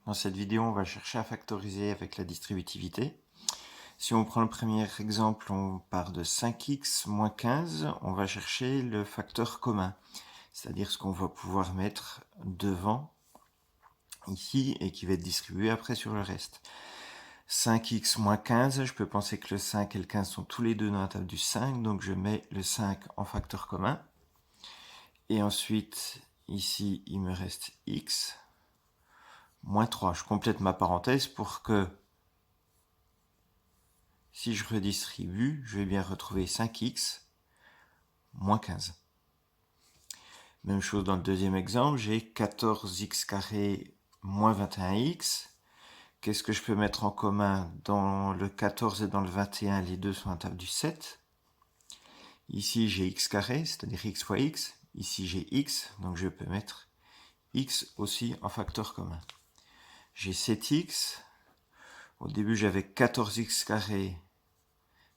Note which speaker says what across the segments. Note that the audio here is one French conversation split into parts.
Speaker 1: Dans cette vidéo, on va chercher à factoriser avec la distributivité. Si on prend le premier exemple, on part de 5x moins 15, on va chercher le facteur commun, c'est-à-dire ce qu'on va pouvoir mettre devant ici et qui va être distribué après sur le reste. 5x moins 15, je peux penser que le 5 et le 15 sont tous les deux dans la table du 5, donc je mets le 5 en facteur commun. Et ensuite, ici, il me reste x moins 3. Je complète ma parenthèse pour que, si je redistribue, je vais bien retrouver 5x moins 15. Même chose dans le deuxième exemple, j'ai 14x carré moins 21x. Qu'est-ce que je peux mettre en commun dans le 14 et dans le 21? Les deux sont à la table du 7. Ici, j'ai x carré, c'est-à-dire x fois x. Ici, j'ai x, donc je peux mettre x aussi en facteur commun. J'ai 7x. Au début, j'avais 14x carré,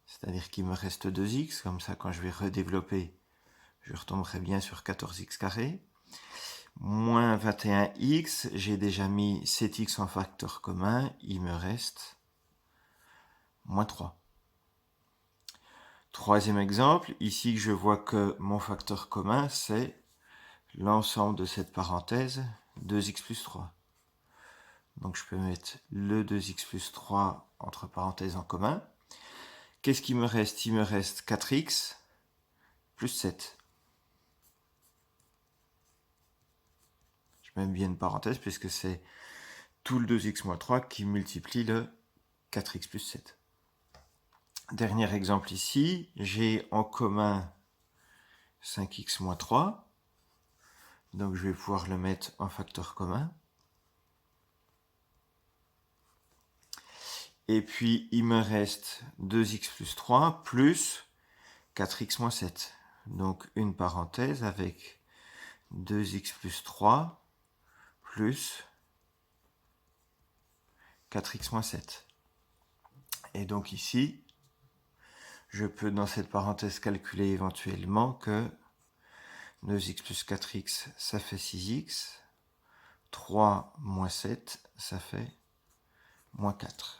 Speaker 1: c'est-à-dire qu'il me reste 2x. Comme ça, quand je vais redévelopper, je retomberai bien sur 14x carré. Moins 21x, j'ai déjà mis 7x en facteur commun, il me reste moins 3. Troisième exemple, ici je vois que mon facteur commun c'est l'ensemble de cette parenthèse 2x plus 3. Donc je peux mettre le 2x plus 3 entre parenthèses en commun. Qu'est-ce qu'il me reste? Il me reste 4x plus 7. Je mets bien une parenthèse puisque c'est tout le 2x moins 3 qui multiplie le 4x plus 7. Dernier exemple ici, j'ai en commun 5x moins 3. Donc je vais pouvoir le mettre en facteur commun. Et puis il me reste 2x plus 3 plus 4x moins 7. Donc une parenthèse avec 2x plus 3 plus 4x moins 7. Et donc ici, je peux dans cette parenthèse calculer éventuellement que 2x plus 4x, ça fait 6x. 3 moins 7, ça fait moins 4.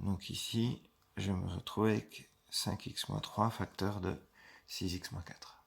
Speaker 1: Donc ici, je me retrouve avec 5x moins 3, facteur de 6x moins 4.